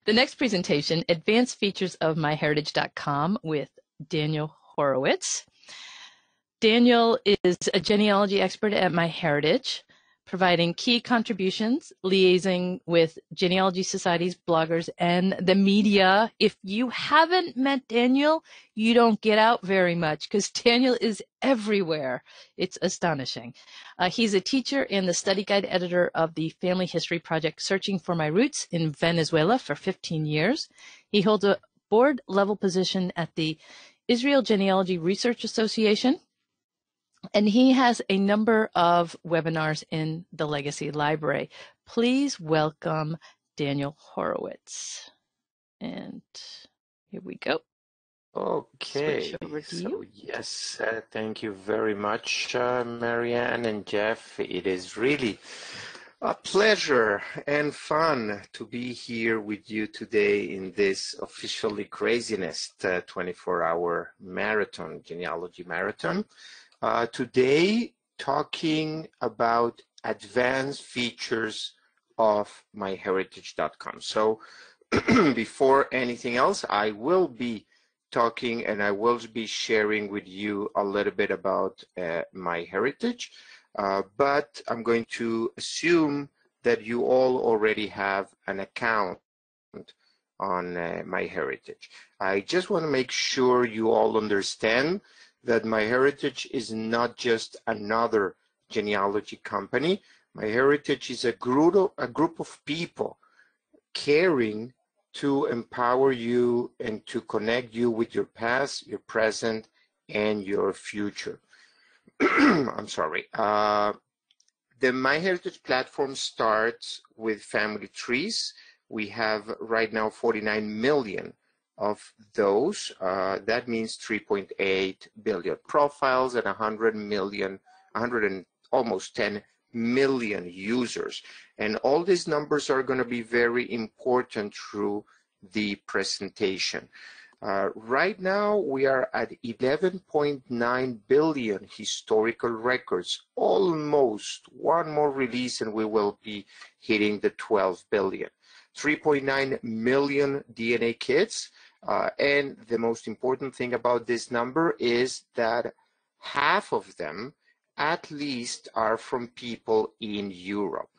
The next presentation, Advanced Features of MyHeritage.com with Daniel Horowitz. Daniel is a genealogy expert at MyHeritage, providing key contributions, liaising with genealogy societies, bloggers, and the media. If you haven't met Daniel, you don't get out very much because Daniel is everywhere. It's astonishing. He's a teacher and the study guide editor of the family history project Searching for My Roots in Venezuela for 15 years. He holds a board level position at the Israel Genealogy Research Association. And he has a number of webinars in the Legacy Library. Please welcome Daniel Horowitz. And here we go. Okay, so yes, thank you very much, Marianne and Jeff. It is really a pleasure and fun to be here with you today in this officially craziness 24-hour marathon, genealogy marathon. Today, talking about advanced features of MyHeritage.com. So before anything else, I will be talking and I will be sharing with you a little bit about MyHeritage, but I'm going to assume that you all already have an account on MyHeritage. I just want to make sure you all understand that MyHeritage is not just another genealogy company. MyHeritage is a group of people caring to empower you and to connect you with your past, your present, and your future. I'm sorry. The MyHeritage platform starts with family trees. We have right now 49 million of those. That means 3.8 billion profiles and 100 and almost 10 million users. And all these numbers are going to be very important through the presentation. Right now, we are at 11.9 billion historical records, almost one more release and we will be hitting the 12 billion. 3.9 million DNA kits. And the most important thing about this number is that half of them at least are from people in Europe.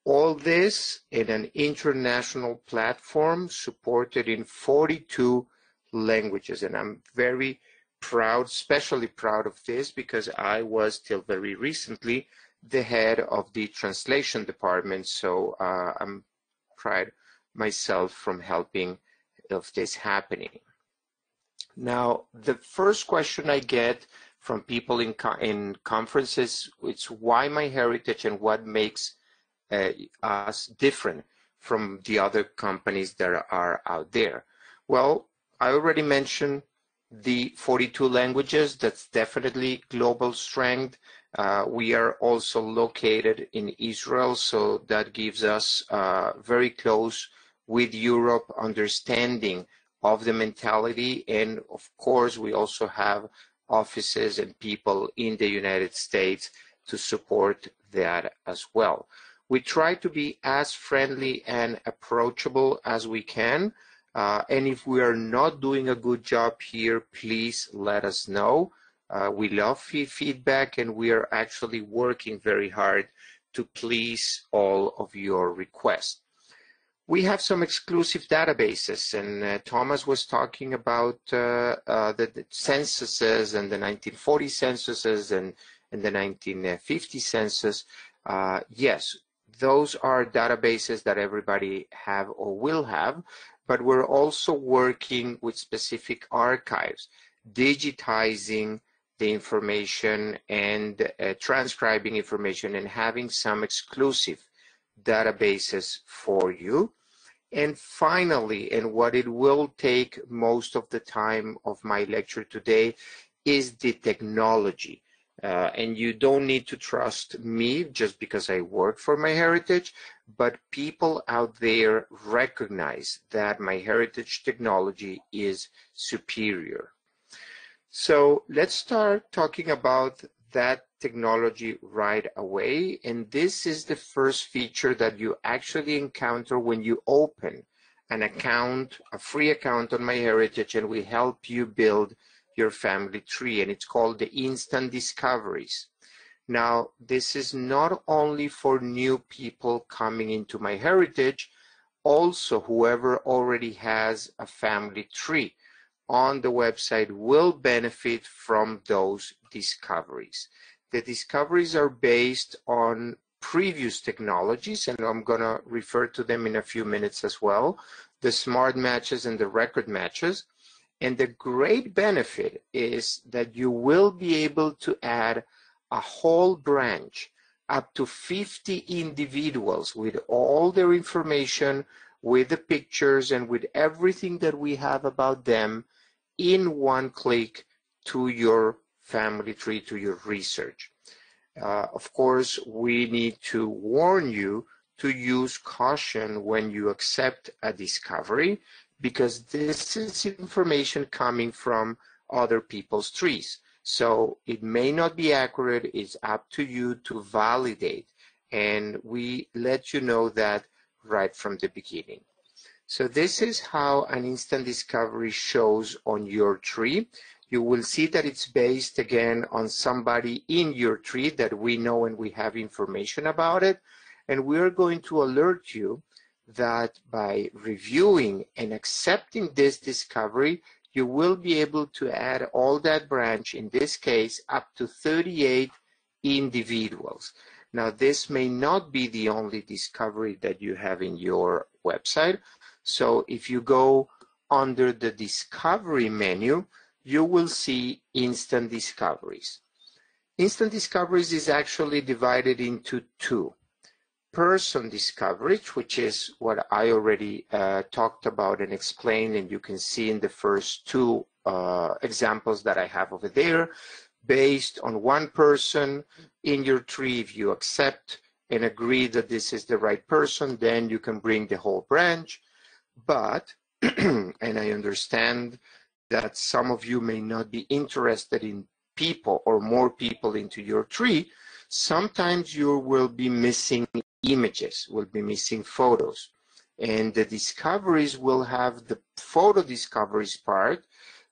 All this in an international platform supported in 42 languages. And I'm very proud, especially proud of this because I was till very recently the head of the translation department. So I'm proud myself from helping of this happening. Now, the first question I get from people in conferences, it's why MyHeritage and what makes us different from the other companies that are out there. Well, I already mentioned the 42 languages. That's definitely global strength. We are also located in Israel, so that gives us very close with Europe understanding of the mentality. And of course, we also have offices and people in the United States to support that as well. We try to be as friendly and approachable as we can. And if we are not doing a good job here, please let us know. We love feedback and we are actually working very hard to please all of your requests. We have some exclusive databases, and Thomas was talking about the censuses and the 1940 censuses and the 1950 census. Yes, those are databases that everybody have or will have, but we're also working with specific archives, digitizing the information and transcribing information and having some exclusive databases for you. And finally, and what it will take most of the time of my lecture today is the technology. And you don't need to trust me just because I work for MyHeritage, but people out there recognize that MyHeritage technology is superior. So let's start talking about that technology right away. And this is the first feature that you actually encounter when you open an account, a free account on MyHeritage, and we help you build your family tree, and it's called the Instant Discoveries. Now, this is not only for new people coming into MyHeritage, also whoever already has a family tree on the website will benefit from those discoveries. The discoveries are based on previous technologies, and I'm going to refer to them in a few minutes as well, the smart matches and the record matches. And the great benefit is that you will be able to add a whole branch, up to 50 individuals with all their information, with the pictures and with everything that we have about them in one click to your family tree, to your research. Of course, we need to warn you to use caution when you accept a discovery, because this is information coming from other people's trees. So it may not be accurate. It's up to you to validate. And we let you know that right from the beginning. So this is how an instant discovery shows on your tree. You will see that it's based again on somebody in your tree that we know and we have information about it. And we're going to alert you that by reviewing and accepting this discovery, you will be able to add all that branch, in this case, up to 38 individuals. Now, this may not be the only discovery that you have in your website. So if you go under the discovery menu, you will see instant discoveries. Instant discoveries is actually divided into two. Person discovery, which is what I already talked about and explained, and you can see in the first two examples that I have over there, based on one person in your tree. If you accept and agree that this is the right person, then you can bring the whole branch. But, and I understand that some of you may not be interested in people or more people into your tree, sometimes you will be missing images, will be missing photos. And the discoveries will have the photo discoveries part,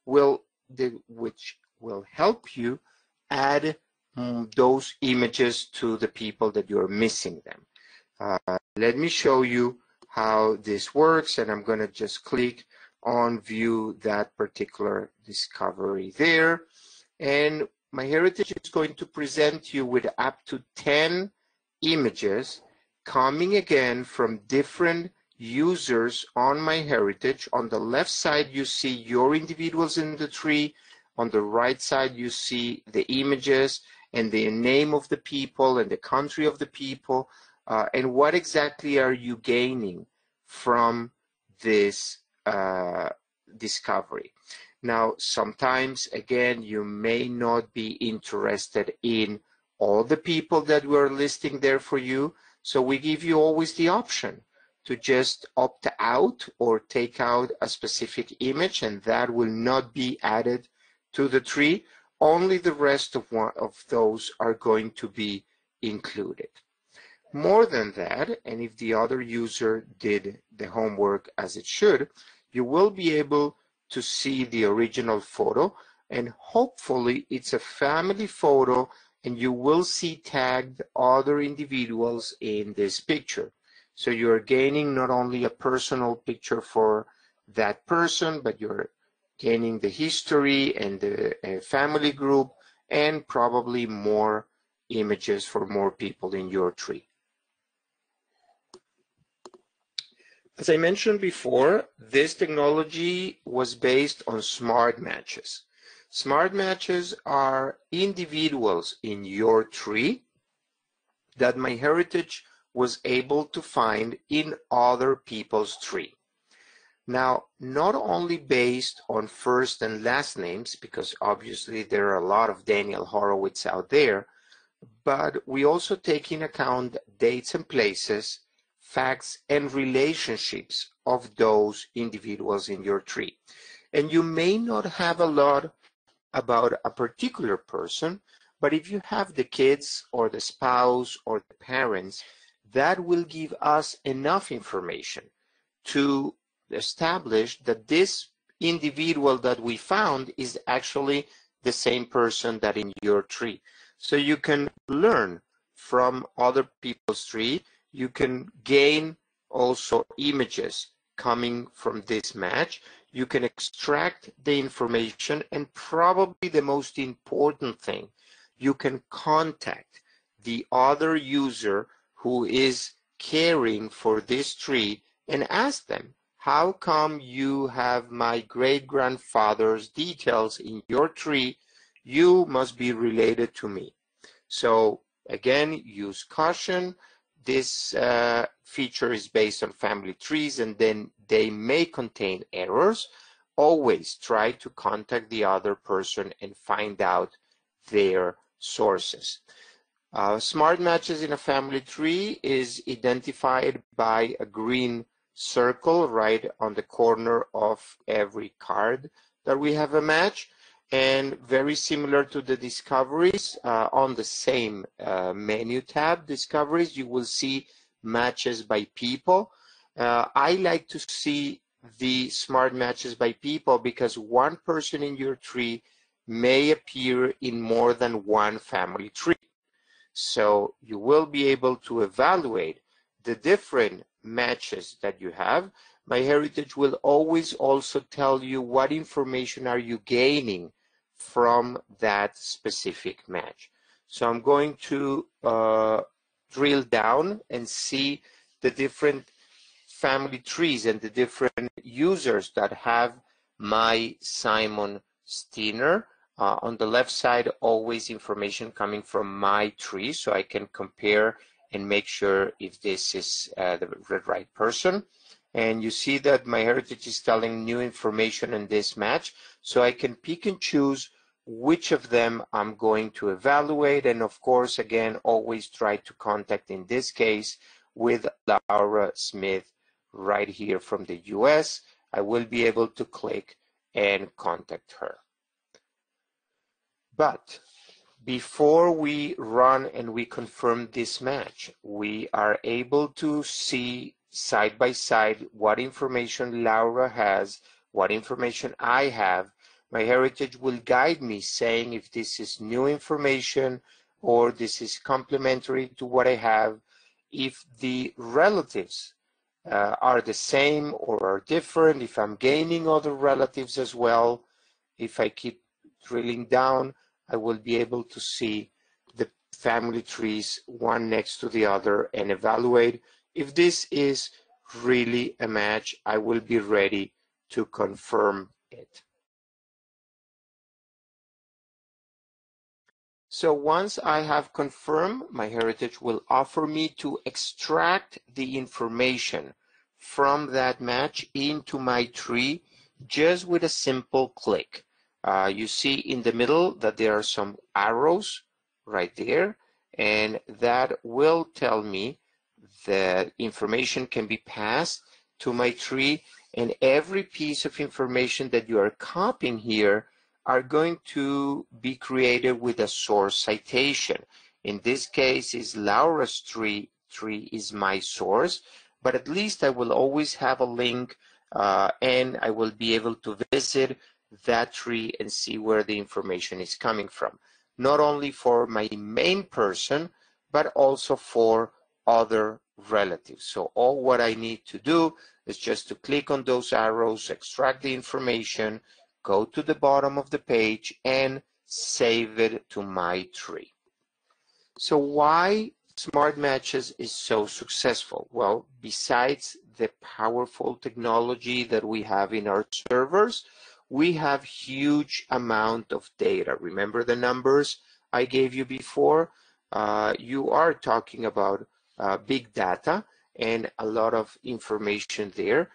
which will help you add those images to the people that you're missing them. Let me show you how this works, and I'm going to just click on view that particular discovery there. And MyHeritage is going to present you with up to 10 images coming again from different users on MyHeritage. On the left side, you see your individuals in the tree. On the right side, you see the images and the name of the people and the country of the people. And what exactly are you gaining from this discovery? Now, sometimes, again, you may not be interested in all the people that we're listing there for you. So we give you always the option to just opt out or take out a specific image, and that will not be added to the tree. Only the rest of those are going to be included. More than that, and if the other user did the homework as it should, you will be able to see the original photo, and hopefully it's a family photo, and you will see tagged other individuals in this picture. So you're gaining not only a personal picture for that person, but you're gaining the history and the family group, and probably more images for more people in your tree. As I mentioned before, this technology was based on smart matches. Smart matches are individuals in your tree that MyHeritage was able to find in other people's tree. Now, not only based on first and last names, because obviously there are a lot of Daniel Horowitz out there, but we also take in account dates and places, facts and relationships of those individuals in your tree. And you may not have a lot about a particular person, but if you have the kids or the spouse or the parents, that will give us enough information to establish that this individual that we found is actually the same person that in your tree. So you can learn from other people's tree. You can gain also images coming from this match. You can extract the information, and probably the most important thing, you can contact the other user who is caring for this tree and ask them, how come you have my great-grandfather's details in your tree? You must be related to me. So again, use caution. This feature is based on family trees, and then they may contain errors. Always try to contact the other person and find out their sources. Smart matches in a family tree is identified by a green circle right on the corner of every card that we have a match, and very similar to the discoveries, on the same menu tab, discoveries, you will see matches by people. I like to see the smart matches by people because one person in your tree may appear in more than one family tree. So you will be able to evaluate the different matches that you have. MyHeritage will always also tell you what information are you gaining from that specific match. So I'm going to drill down and see the different family trees and the different users that have my Simon Steiner. On the left side, always information coming from my tree, so I can compare and make sure if this is the right person. And you see that MyHeritage is telling new information in this match, so I can pick and choose which of them I'm going to evaluate. And of course, again, always try to contact, in this case, with Laura Smith right here from the US. I will be able to click and contact her. But before we run and we confirm this match, we are able to see side by side what information Laura has, what information I have. MyHeritage will guide me saying if this is new information or this is complementary to what I have. If the relatives are the same or are different, if I'm gaining other relatives as well, if I keep drilling down, I will be able to see the family trees one next to the other and evaluate. If this is really a match, I will be ready to confirm it. So once I have confirmed, MyHeritage will offer me to extract the information from that match into my tree just with a simple click. You see in the middle that there are some arrows right there, and that will tell me that information can be passed to my tree, and every piece of information that you are copying here are going to be created with a source citation. In this case, is Laura's tree is my source, but at least I will always have a link and I will be able to visit that tree and see where the information is coming from. Not only for my main person, but also for other relatives. So all what I need to do is just to click on those arrows, extract the information, go to the bottom of the page and save it to my tree. So why Smart Matches is so successful? Well, besides the powerful technology that we have in our servers, we have huge amount of data. Remember the numbers I gave you before? You are talking about big data and a lot of information there.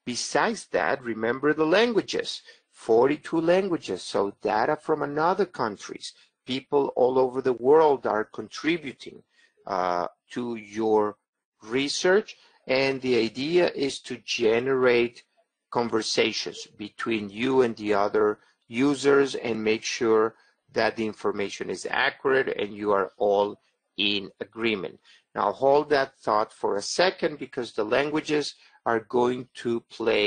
Besides that, remember the languages, 42 languages, so data from another countries. People all over the world are contributing to your research, and the idea is to generate conversations between you and the other users and make sure that the information is accurate and you are all in agreement. Now hold that thought for a second, because the languages are going to play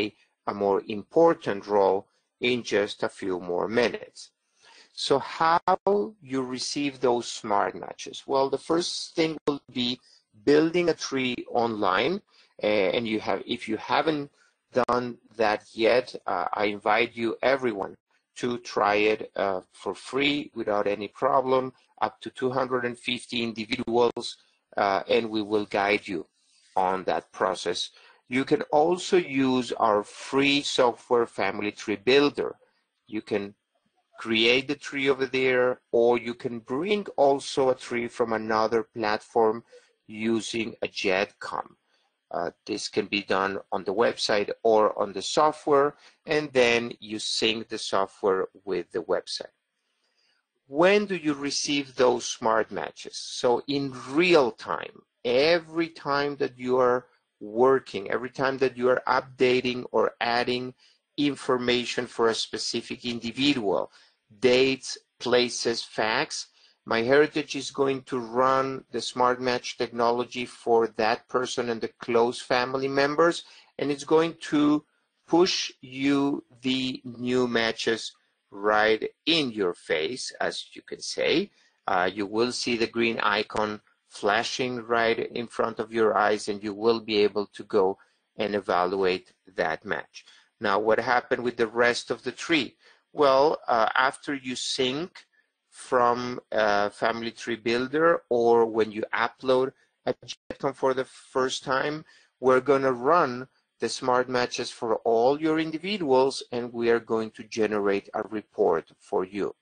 a more important role in just a few more minutes. So how you receive those smart matches? Well, the first thing will be building a tree online, and if you haven't done that yet, I invite you, everyone, to try it for free without any problem, up to 250 individuals, and we will guide you on that process. You can also use our free software Family Tree Builder. You can create the tree over there, or you can bring also a tree from another platform using a JetCom. This can be done on the website or on the software, and then you sync the software with the website. When do you receive those smart matches? So in real time, every time that you are working, every time that you are updating or adding information for a specific individual, dates, places, facts, MyHeritage is going to run the smart match technology for that person and the close family members, and it's going to push you the new matches right in your face, as you can say. You will see the green icon flashing right in front of your eyes, and you will be able to go and evaluate that match. Now, what happened with the rest of the tree? Well, after you sync from Family Tree Builder, or when you upload a JetCom for the first time, we're going to run the smart matches for all your individuals, and we are going to generate a report for you.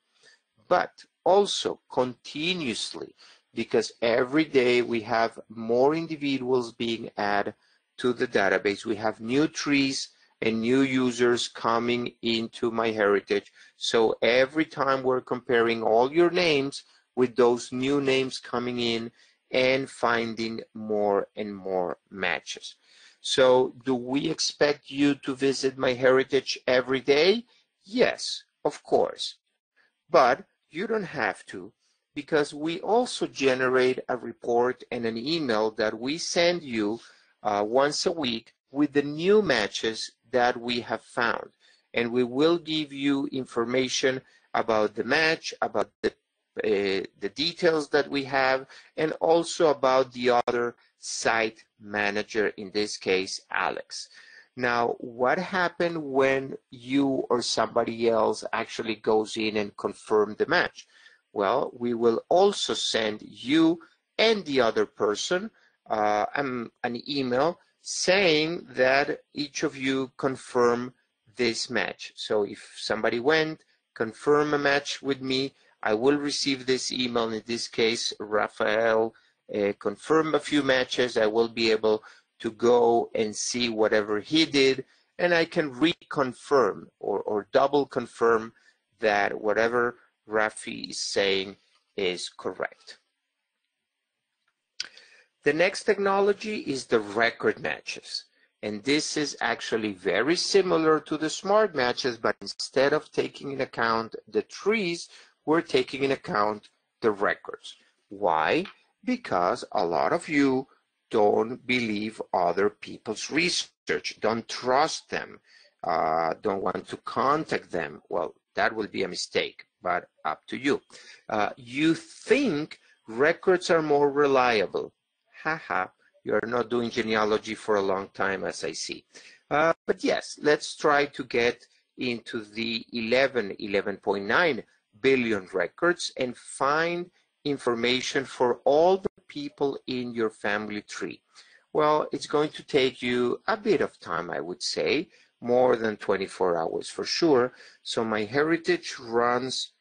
But also continuously, because every day we have more individuals being added to the database. We have new trees and new users coming into MyHeritage. So every time we're comparing all your names with those new names coming in and finding more and more matches. So do we expect you to visit MyHeritage every day? Yes, of course. But you don't have to, because we also generate a report and an email that we send you once a week with the new matches that we have found. And we will give you information about the match, about the details that we have, and also about the other site manager, in this case, Alex. Now, what happened when you or somebody else actually goes in and confirm the match? Well, we will also send you and the other person an email saying that each of you confirm this match. So if somebody went, confirm a match with me, I will receive this email. In this case, Rafael confirmed a few matches. I will be able to go and see whatever he did, and I can reconfirm or double confirm that whatever Rafi is saying is correct. The next technology is the record matches. And this is actually very similar to the smart matches, but instead of taking into account the trees, we're taking into account the records. Why? Because a lot of you don't believe other people's research, don't trust them, don't want to contact them. Well, that will be a mistake, but up to you. You think records are more reliable. Haha, you're not doing genealogy for a long time, as I see. But yes, let's try to get into the 11.9 billion records and find information for all the people in your family tree. Well, it's going to take you a bit of time, I would say, more than 24 hours for sure. So MyHeritage runs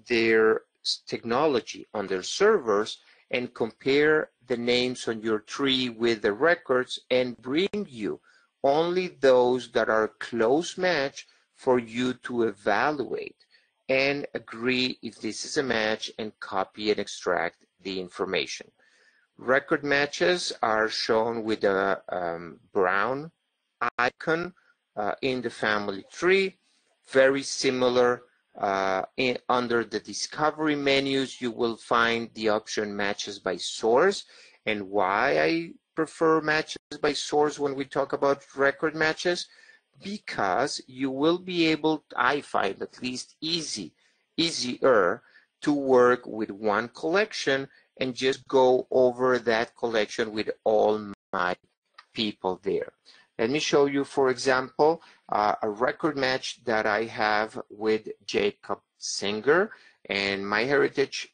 their technology on their servers and compare the names on your tree with the records and bring you only those that are close match for you to evaluate and agree if this is a match and copy and extract the information. Record matches are shown with a brown icon in the family tree, very similar. Under the discovery menus, you will find the option matches by source. And why I prefer matches by source when we talk about record matches? Because you will be able, I find at least easier to work with one collection and just go over that collection with all my people there. Let me show you, for example, a record match that I have with Jacob Singer, and MyHeritage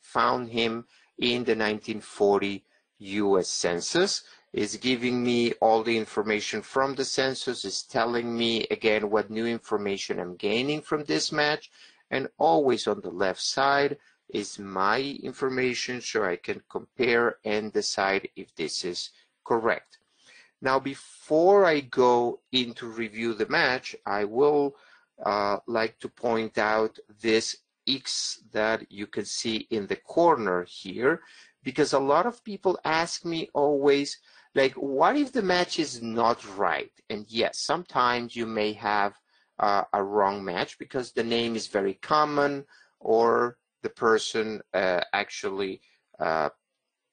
found him in the 1940 US Census. Is giving me all the information from the census, is telling me again what new information I'm gaining from this match, and always on the left side is my information so I can compare and decide if this is correct. Now, before I go into review the match, I will like to point out this X that you can see in the corner here, because a lot of people ask me always, like, what if the match is not right? And yes, sometimes you may have a wrong match because the name is very common, or the person actually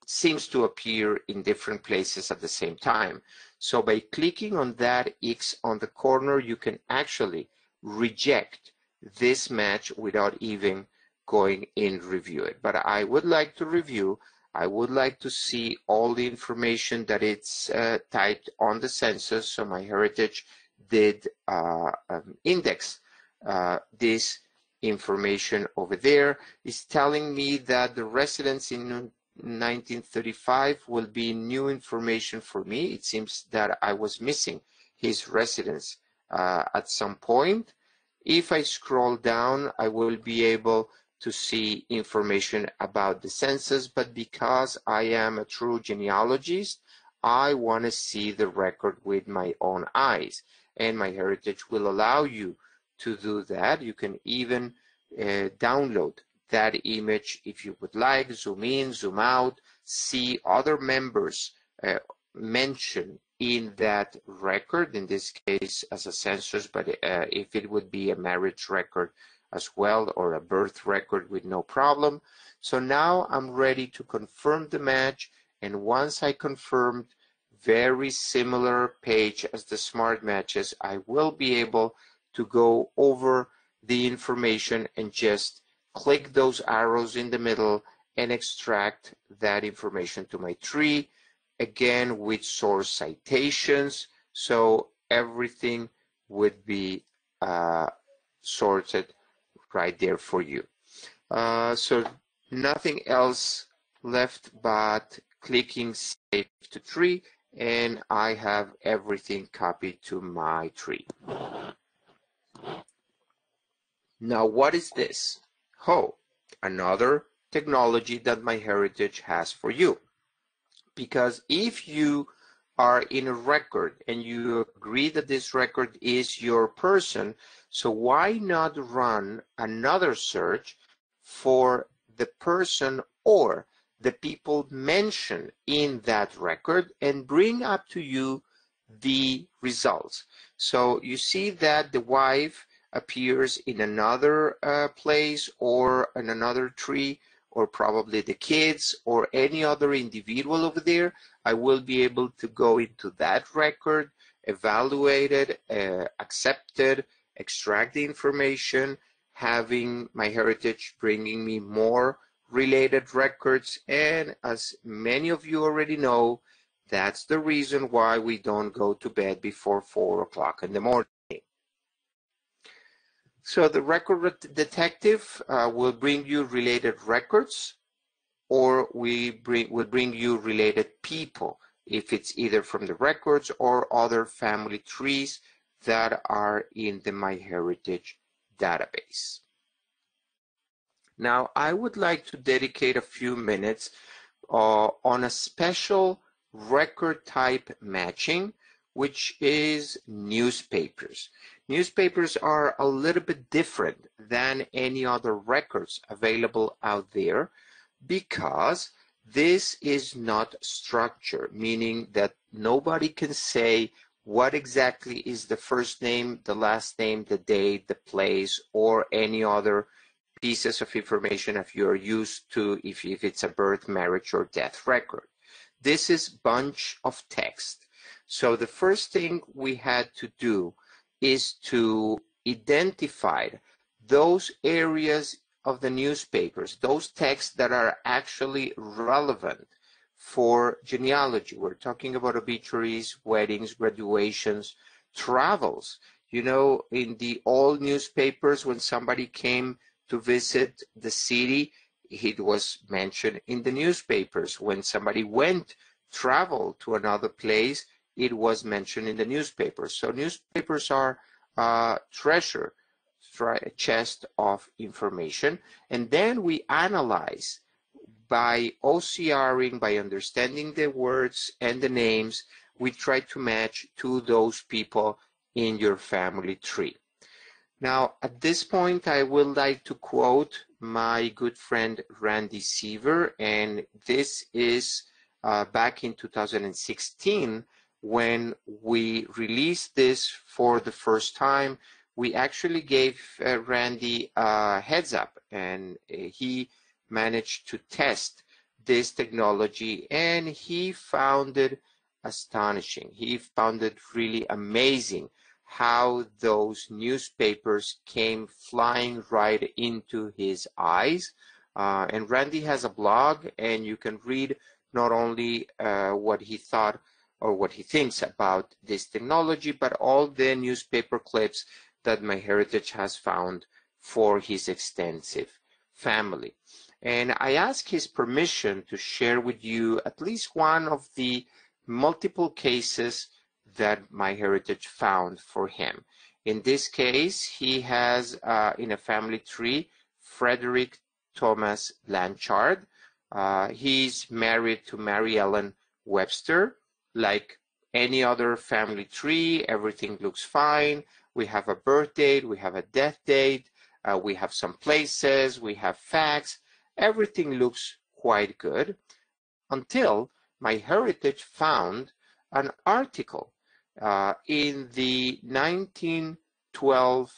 seems to appear in different places at the same time. So by clicking on that X on the corner, you can actually reject this match without even going in review it. But I would like to review. I would like to see all the information that it's typed on the census. So MyHeritage did index this information over there. It's telling me that the residents in 1935 will be new information for me. It seems that I was missing his residence at some point. If I scroll down, I will be able to see information about the census, but because I am a true genealogist, I want to see the record with my own eyes, and MyHeritage will allow you to do that. You can even download that image if you would like, zoom in, zoom out, see other members mentioned in that record, in this case as a census, but if it would be a marriage record as well, or a birth record, with no problem. So now I'm ready to confirm the match, and once I confirmed, very similar page as the smart matches, I will be able to go over the information and just click those arrows in the middle and extract that information to my tree, again with source citations, so everything would be sorted right there for you. So nothing else left but clicking Save to Tree, and I have everything copied to my tree. Now, what is this? Oh, another technology that MyHeritage has for you. Because if you are in a record and you agree that this record is your person, so why not run another search for the person or the people mentioned in that record and bring up to you the results. So you see that the wife appears in another place or in another tree, or probably the kids or any other individual over there. I will be able to go into that record, evaluate it, accept it, extract the information, having MyHeritage bringing me more related records. And as many of you already know, that's the reason why we don't go to bed before 4 o'clock in the morning. So the record detective will bring you related records, or will bring you related people, if it's either from the records or other family trees that are in the MyHeritage database. Now, I would like to dedicate a few minutes on a special record type matching, which is newspapers. Newspapers are a little bit different than any other records available out there, because this is not structured, meaning that nobody can say what exactly is the first name, the last name, the date, the place, or any other pieces of information if you're used to, if it's a birth, marriage, or death record. This is bunch of text. So the first thing we had to do is to identify those areas of the newspapers, those texts that are actually relevant for genealogy. We're talking about obituaries, weddings, graduations, travels. You know, in the old newspapers, when somebody came to visit the city, it was mentioned in the newspapers. When somebody went, travel to another place, it was mentioned in the newspapers. So newspapers are treasure chest of information. And then we analyze by OCRing, by understanding the words and the names, we try to match to those people in your family tree. Now, at this point, I would like to quote my good friend Randy Seaver, and this is back in 2016 when we released this for the first time. We actually gave Randy a heads up, and he managed to test this technology, and he found it astonishing. He found it really amazing how those newspapers came flying right into his eyes. And Randy has a blog, and you can read not only what he thought or what he thinks about this technology, but all the newspaper clips that MyHeritage has found for his extensive family. And I asked his permission to share with you at least one of the multiple cases that MyHeritage found for him. In this case, he has in a family tree Frederick Thomas Blanchard. He's married to Mary Ellen Webster. Like any other family tree, everything looks fine. We have a birth date, we have a death date, we have some places, we have facts. Everything looks quite good until MyHeritage found an article in the 1912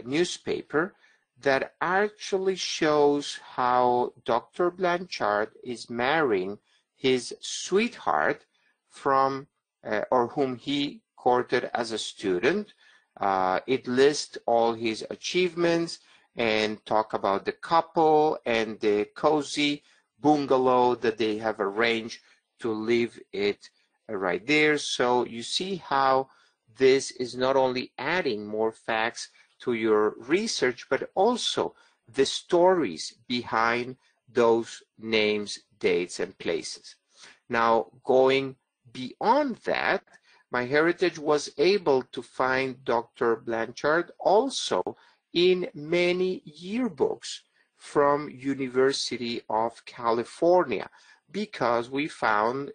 newspaper that actually shows how Dr. Blanchard is marrying his sweetheart from, or whom he courted as a student. It lists all his achievements and talk about the couple and the cozy bungalow that they have arranged to live it right there. So you see how this is not only adding more facts to your research, but also the stories behind those names, dates, and places. Now, going beyond that, MyHeritage was able to find Dr. Blanchard also in many yearbooks from University of California, because we found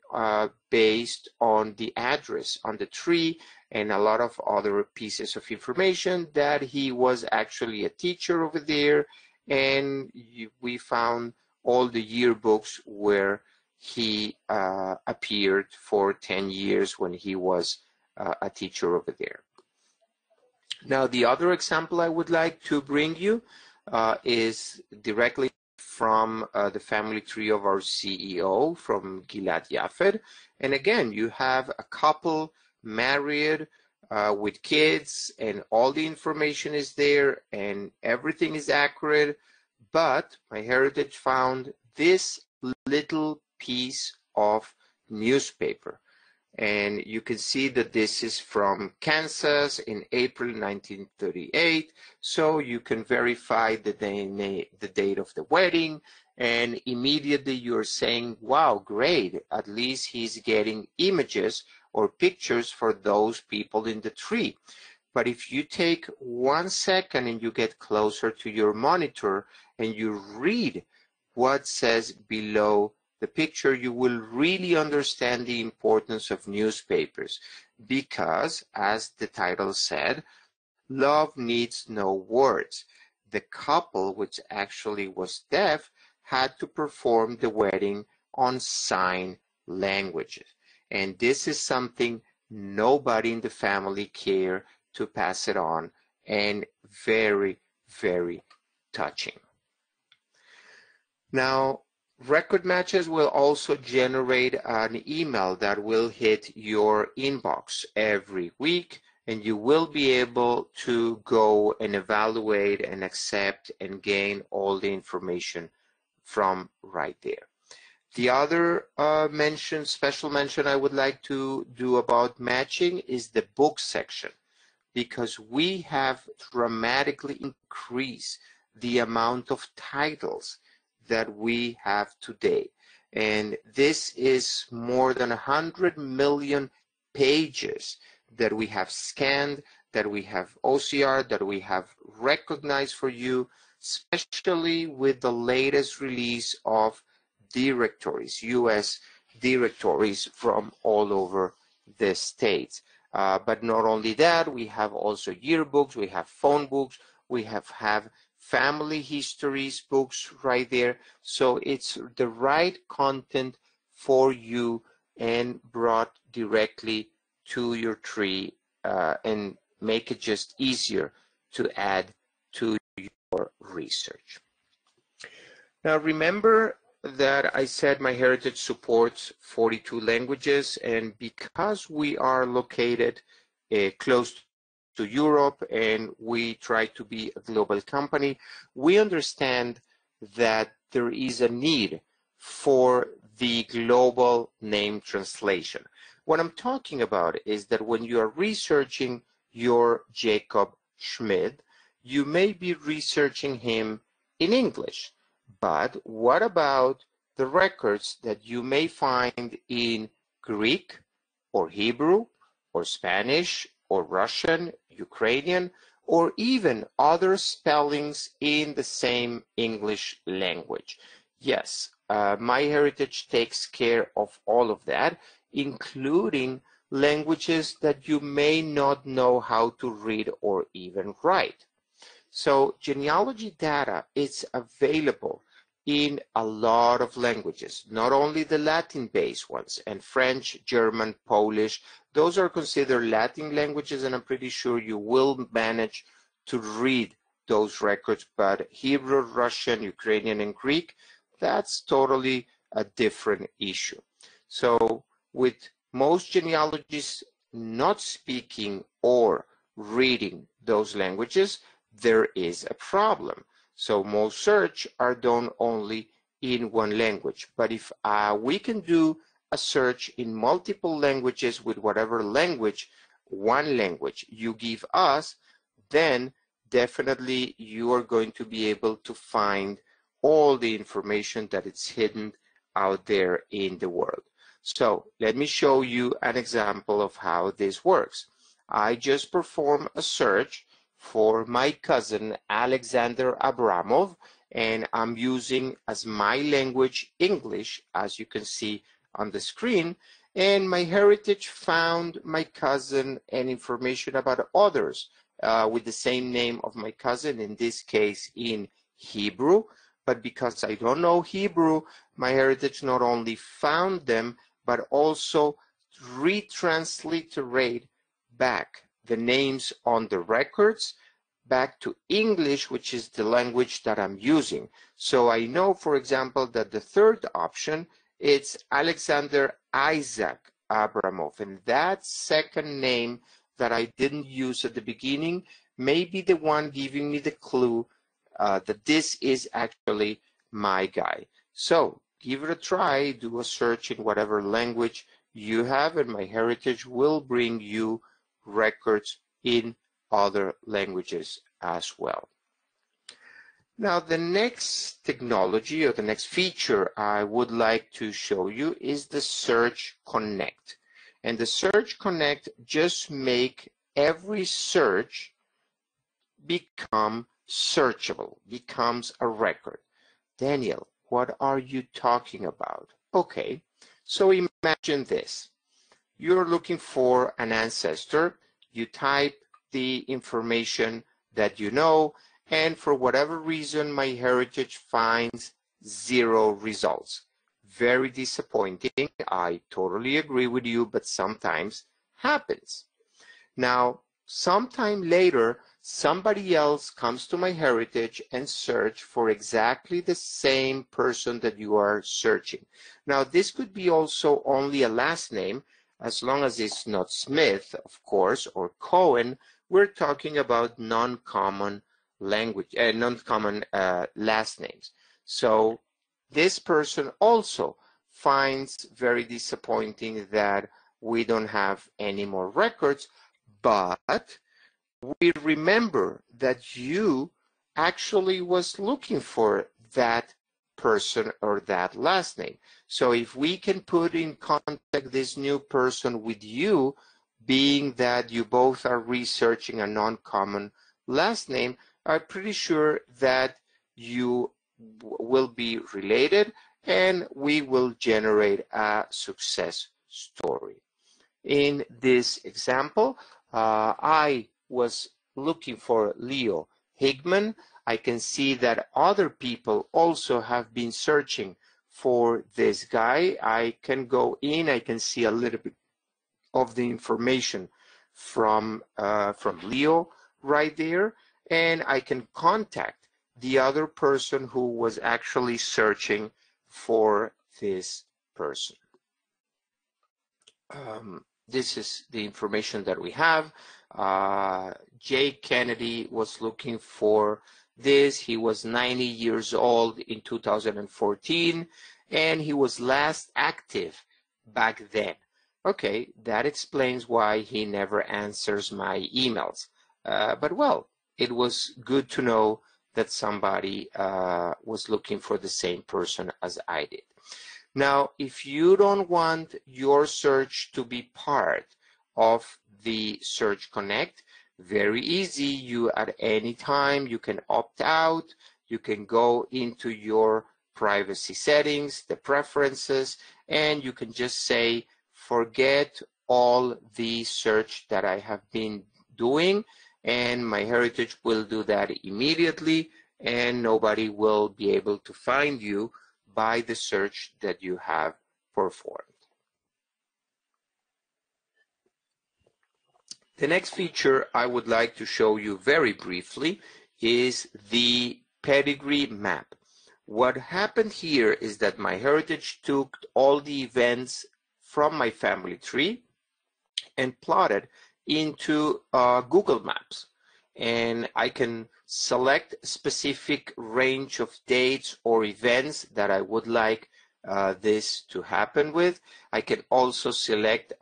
based on the address on the tree and a lot of other pieces of information that he was actually a teacher over there, and we found all the yearbooks where he appeared for 10 years when he was a teacher over there. Now, the other example I would like to bring you is directly from the family tree of our CEO, from Gilad Yafed. And again, you have a couple married with kids, and all the information is there, and everything is accurate. But MyHeritage found this little piece of newspaper. And you can see that this is from Kansas in April 1938. So you can verify the date of the wedding, and immediately you're saying, wow, great, at least he's getting images or pictures for those people in the tree. But if you take 1 second and you get closer to your monitor and you read what says below the picture, you will really understand the importance of newspapers, because, as the title said, love needs no words. The couple, which actually was deaf, had to perform the wedding on sign languages. And this is something nobody in the family cared to pass it on, and very, very touching. Now, Record matches will also generate an email that will hit your inbox every week, and you will be able to go and evaluate and accept and gain all the information from right there. The other special mention I would like to do about matching is the book section, because we have dramatically increased the amount of titles that we have today. And this is more than 100 million pages that we have scanned, that we have OCR, that we have recognized for you, especially with the latest release of directories, US directories from all over the States. But not only that, we have also yearbooks, we have phone books, we have family histories books right there. So it's the right content for you and brought directly to your tree and make it just easier to add to your research. Now remember that I said MyHeritage supports 42 languages, and because we are located close to Europe and we try to be a global company, we understand that there is a need for the global name translation. What I'm talking about is that when you are researching your Jacob Schmidt, you may be researching him in English, but what about the records that you may find in Greek or Hebrew or Spanish or Russian, Ukrainian, or even other spellings in the same English language? Yes, MyHeritage takes care of all of that, including languages that you may not know how to read or even write. So genealogy data is available in a lot of languages, not only the Latin-based ones, and French, German, Polish. Those are considered Latin languages, and I'm pretty sure you will manage to read those records. But Hebrew, Russian, Ukrainian, and Greek, that's totally a different issue. So with most genealogists not speaking or reading those languages, there is a problem. So most search are done only in one language. But if we can do a search in multiple languages with whatever language, one language you give us, then definitely you are going to be able to find all the information that is hidden out there in the world. So let me show you an example of how this works. I just performed a search for my cousin Alexander Abramov, and I'm using as my language English, as you can see on the screen, and MyHeritage found my cousin and information about others with the same name of my cousin, in this case in Hebrew. But because I don't know Hebrew, MyHeritage not only found them, but also retransliterate back the names on the records back to English, which is the language that I'm using. So I know, for example, that the third option, it's Alexander Isaac Abramov, and that second name that I didn't use at the beginning may be the one giving me the clue that this is actually my guy. So give it a try, do a search in whatever language you have, and MyHeritage will bring you records in other languages as well. Now, the next technology or the next feature I would like to show you is the Search Connect. And the Search Connect just make every search become searchable, becomes a record. Daniel, what are you talking about? Okay, so imagine this. You're looking for an ancestor, you type the information that you know, and for whatever reason, MyHeritage finds 0 results. Very disappointing. I totally agree with you, but sometimes happens. Now, sometime later, somebody else comes to MyHeritage and search for exactly the same person that you are searching. Now, this could be also only a last name, as long as it's not Smith, of course, or Cohen. We're talking about non-common language, non-common last names. So this person also finds very disappointing that we don't have any more records, but we remember that you actually was looking for that person or that last name. So if we can put in contact this new person with you, being that you both are researching a non-common last name, I'm pretty sure that you will be related and we will generate a success story. In this example, I was looking for Leo Higman. I can see that other people also have been searching for this guy. I can go in, I can see a little bit of the information from Leo right there, and I can contact the other person who was actually searching for this person. This is the information that we have. Jay Kennedy was looking for this. He was 90 years old in 2014, and he was last active back then. Okay, that explains why he never answers my emails. But well, it was good to know that somebody was looking for the same person as I did. Now, if you don't want your search to be part of the Search Connect, very easy. You at any time, you can opt out. You can go into your privacy settings, the preferences, and you can just say, forget all the search that I have been doing, and MyHeritage will do that immediately, and nobody will be able to find you by the search that you have performed. The next feature I would like to show you very briefly is the PedigreeMap. What happened here is that MyHeritage took all the events from my family tree and plotted into Google Maps. And I can select a specific range of dates or events that I would like this to happen with. I can also select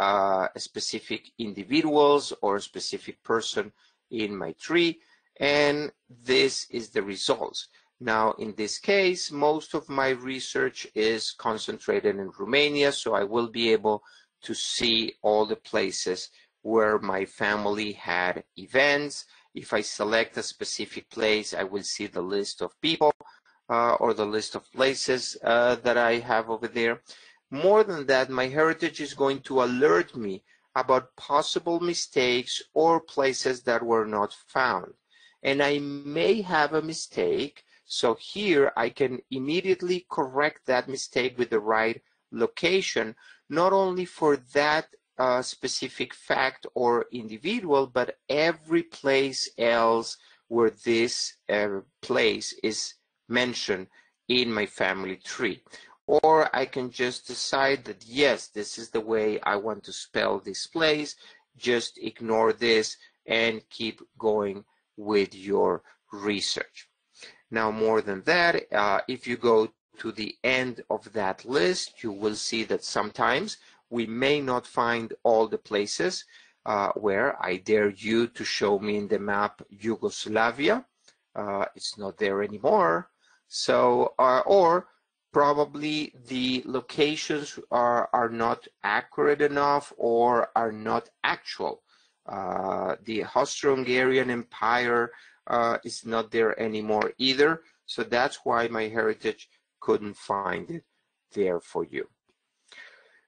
specific individuals or a specific person in my tree, and this is the results. Now, in this case, most of my research is concentrated in Romania, so I will be able to see all the places where my family had events. If I select a specific place, I will see the list of people or the list of places that I have over there. More than that, MyHeritage is going to alert me about possible mistakes or places that were not found. And I may have a mistake, so here I can immediately correct that mistake with the right location, not only for that specific fact or individual, but every place else where this place is mentioned in my family tree. Or I can just decide that, yes, this is the way I want to spell this place, just ignore this and keep going with your research. Now, more than that, if you go to the end of that list, you will see that sometimes we may not find all the places where I dare you to show me in the map Yugoslavia. It's not there anymore. So, or probably the locations are not accurate enough or are not actual. The Austro-Hungarian Empire is not there anymore either. So that's why MyHeritage couldn't find it there for you.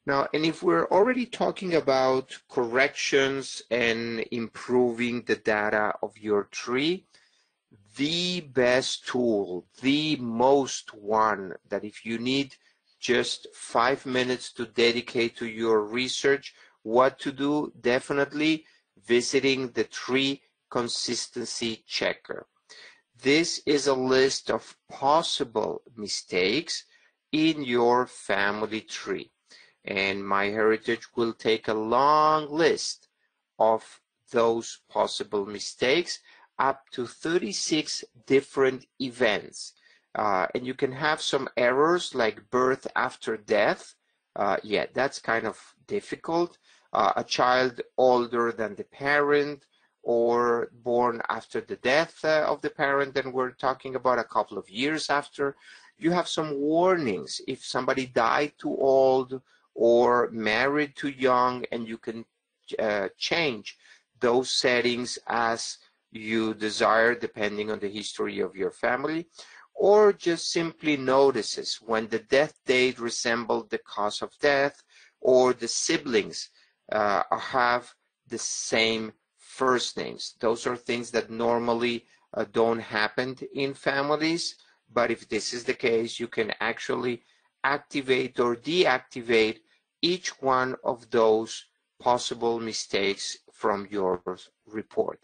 Now, and if we're already talking about corrections and improving the data of your tree, the best tool, the most one that if you need just 5 minutes to dedicate to your research, what to do, definitely visiting the tree consistency checker. This is a list of possible mistakes in your family tree, and MyHeritage will take a long list of those possible mistakes, up to 36 different events. And you can have some errors like birth after death. Yeah, that's kind of difficult. A child older than the parent, or born after the death of the parent, and we're talking about a couple of years after. You have some warnings if somebody died too old or married too young, and you can change those settings as you desire depending on the history of your family, or just simply notices when the death date resembled the cause of death, or the siblings have the same first names. Those are things that normally don't happen in families, but if this is the case, you can actually activate or deactivate each one of those possible mistakes from your report.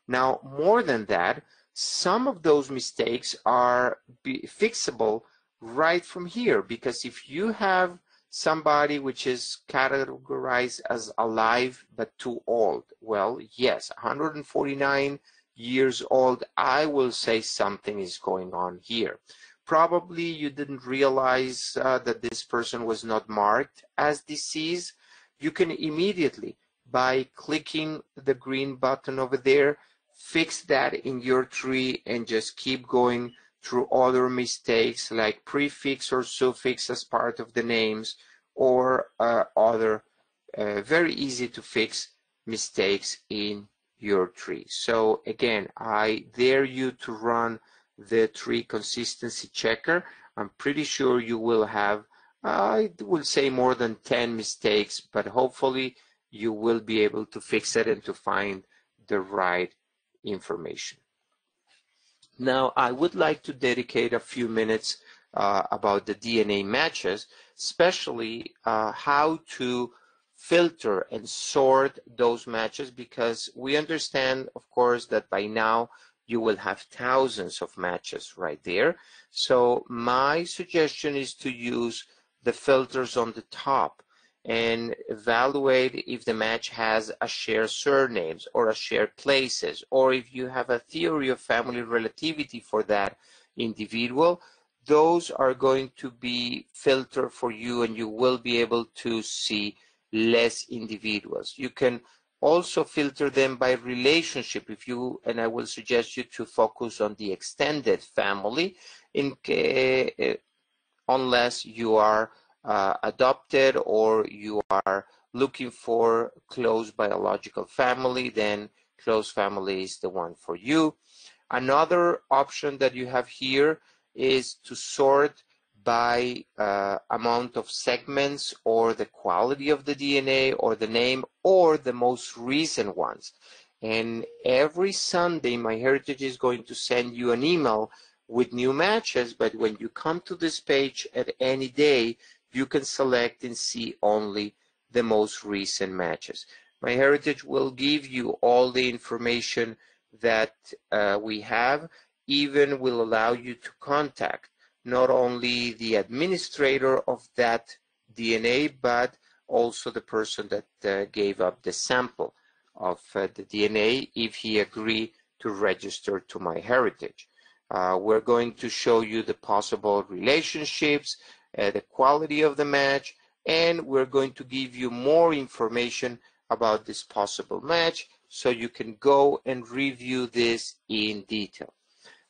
Now, more than that, some of those mistakes are fixable right from here, because if you have somebody which is categorized as alive but too old, well, yes, 149 years old, I will say something is going on here. Probably you didn't realize that this person was not marked as deceased. You can immediately, by clicking the green button over there, fix that in your tree and just keep going through other mistakes like prefix or suffix as part of the names, or other very easy to fix mistakes in your tree. So again, I dare you to run the tree consistency checker. I'm pretty sure you will have, I will say, more than 10 mistakes, but hopefully you will be able to fix it and to find the right information. Now, I would like to dedicate a few minutes about the DNA matches, especially how to filter and sort those matches, because we understand, of course, that by now you will have thousands of matches right there. So my suggestion is to use the filters on the top and evaluate if the match has a shared surnames or a shared places, or if you have a theory of family relativity for that individual. Those are going to be filtered for you, and you will be able to see less individuals. You can also filter them by relationship if you, and I will suggest you to focus on the extended family unless you are adopted or you are looking for close biological family, then close family is the one for you. Another option that you have here is to sort by amount of segments, or the quality of the DNA, or the name, or the most recent ones. And every Sunday, MyHeritage is going to send you an email with new matches, but when you come to this page at any day, you can select and see only the most recent matches. MyHeritage will give you all the information that we have, even will allow you to contact not only the administrator of that DNA, but also the person that gave up the sample of the DNA, if he agreed to register to MyHeritage. We're going to show you the possible relationships, the quality of the match, and we're going to give you more information about this possible match so you can go and review this in detail.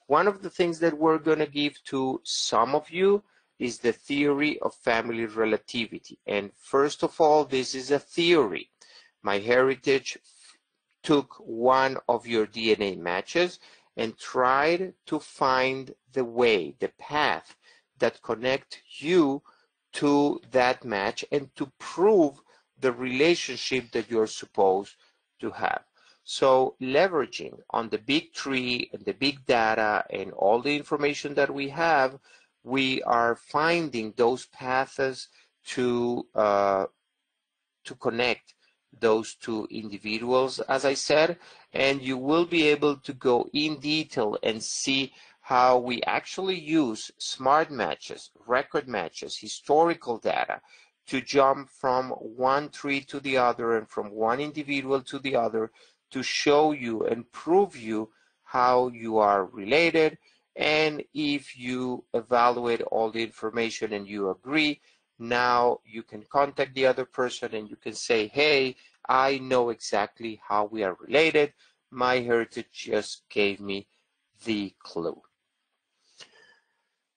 One of the things that we're going to give to some of you is the theory of family relativity. And first of all, this is a theory. MyHeritage took one of your DNA matches and tried to find the way, the path that connect you to that match, and to prove the relationship that you're supposed to have. So leveraging on the big tree and the big data and all the information that we have, we are finding those paths to connect those two individuals, as I said, and you will be able to go in detail and see how we actually use smart matches, record matches, historical data to jump from one tree to the other and from one individual to the other to show you and prove you how you are related. And if you evaluate all the information and you agree, now you can contact the other person and you can say, hey, I know exactly how we are related. MyHeritage just gave me the clue.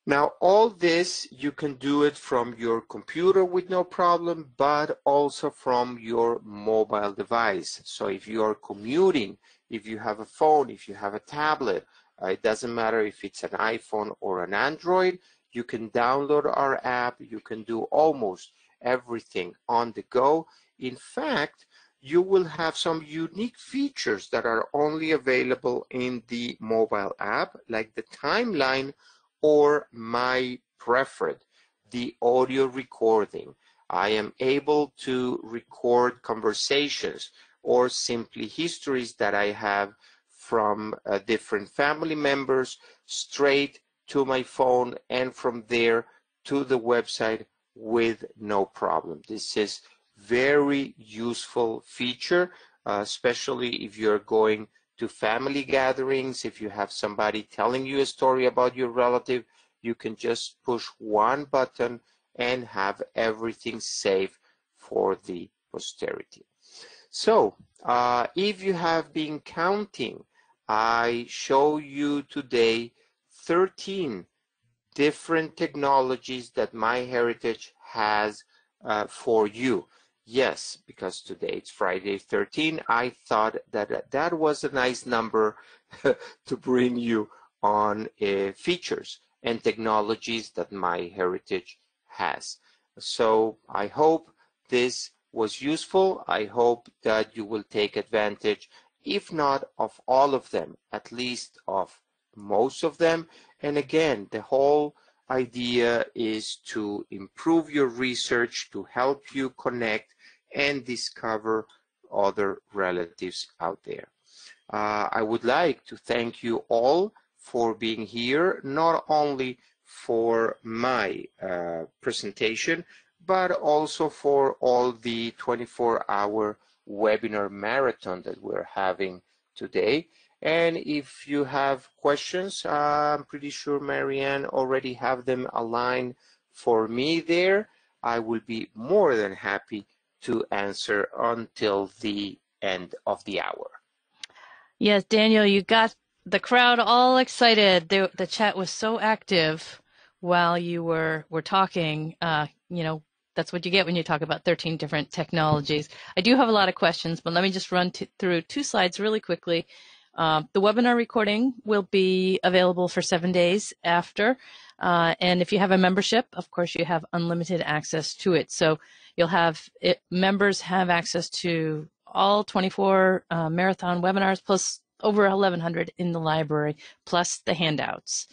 Now, all this, you can do it from your computer with no problem, but also from your mobile device. So if you are commuting, if you have a phone, if you have a tablet, it doesn't matter if it's an iPhone or an Android, you can download our app, you can do almost everything on the go. In fact, you will have some unique features that are only available in the mobile app, like the timeline or my preferred, the audio recording. I am able to record conversations or simply histories that I have from different family members straight to my phone and from there to the website with no problem. This is very useful feature, especially if you're going to family gatherings. If you have somebody telling you a story about your relative, you can just push one button and have everything saved for the posterity. So if you have been counting, I show you today 13 different technologies that MyHeritage has for you. Yes, because today it's Friday 13, I thought that that was a nice number to bring you on features and technologies that MyHeritage has. So I hope this was useful. I hope that you will take advantage, if not of all of them, at least of most of them. And again, the whole idea is to improve your research, to help you connect and discover other relatives out there. I would like to thank you all for being here, not only for my presentation, but also for all the 24-hour webinar marathon that we're having today. And if you have questions, I'm pretty sure Marianne already have them aligned for me there. I will be more than happy to answer until the end of the hour. Yes, Daniel, you got the crowd all excited. The chat was so active while you were talking. You know, that's what you get when you talk about 13 different technologies. I do have a lot of questions, but let me just run through two slides really quickly. The webinar recording will be available for 7 days after. And if you have a membership, of course, you have unlimited access to it. So you'll have members have access to all 24 marathon webinars, plus over 1,100 in the library, plus the handouts.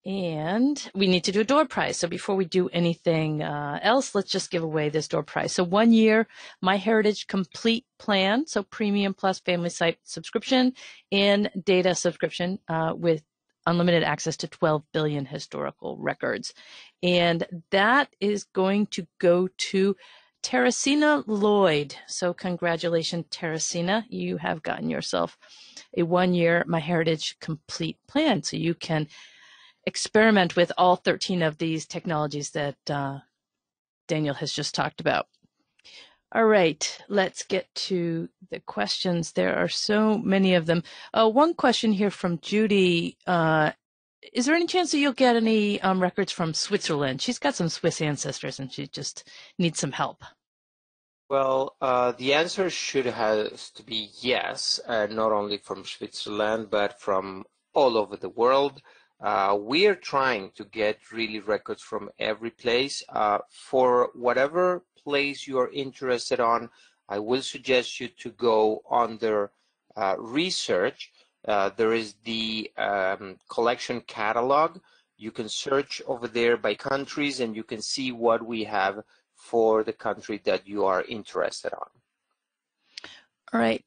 And we need to do a door prize. So before we do anything else, let's just give away this door prize. So 1 year MyHeritage Complete Plan, so Premium Plus Family Site subscription and data subscription with unlimited access to 12 billion historical records. And that is going to go to Teresina Lloyd. So congratulations, Teresina. You have gotten yourself a 1 year MyHeritage Complete Plan. So you can experiment with all 13 of these technologies that Daniel has just talked about. All right, let's get to the questions. There are so many of them. One question here from Judy. Is there any chance that you'll get any records from Switzerland? She's got some Swiss ancestors and she just needs some help. Well, the answer should have to be yes, not only from Switzerland, but from all over the world. We are trying to get really records from every place. For whatever place you are interested on, I will suggest you to go under research. There is the collection catalog. You can search over there by countries and you can see what we have for the country that you are interested on. All right.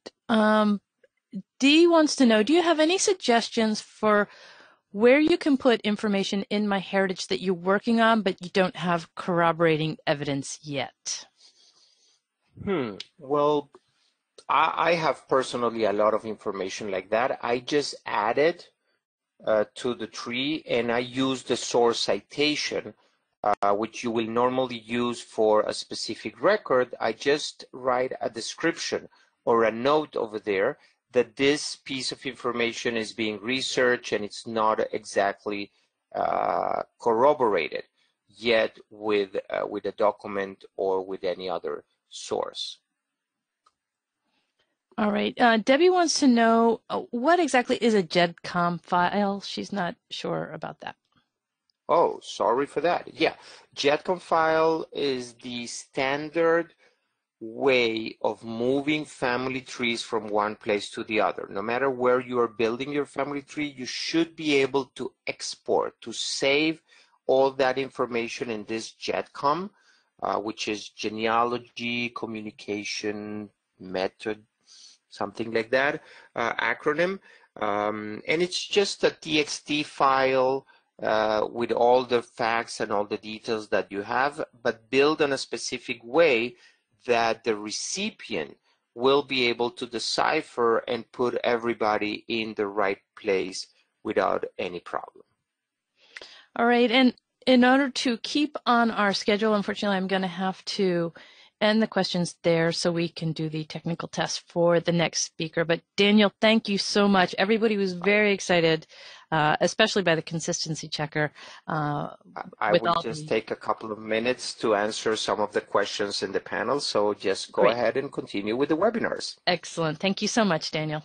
Dee wants to know, do you have any suggestions for where you can put information in MyHeritage that you're working on, but you don't have corroborating evidence yet? Well, I have personally a lot of information like that. I just added to the tree, and I use the source citation, which you will normally use for a specific record. I just write a description or a note over there that this piece of information is being researched and it's not exactly corroborated yet with a document or with any other source. All right. Debbie wants to know what exactly is a GEDCOM file? She's not sure about that. Oh, sorry for that. Yeah, GEDCOM file is the standard way of moving family trees from one place to the other. No matter where you are building your family tree, you should be able to export, to save all that information in this GEDCOM, which is genealogy, communication, method, something like that, acronym. And it's just a TXT file with all the facts and all the details that you have, but built in a specific way that the recipient will be able to decipher and put everybody in the right place without any problem. All right, and in order to keep on our schedule, unfortunately, I'm going to have to end the questions there so we can do the technical test for the next speaker. But Daniel, thank you so much. Everybody was very excited, especially by the consistency checker. I will just take a couple of minutes to answer some of the questions in the panel, so just go ahead and continue with the webinars. Excellent. Thank you so much, Daniel.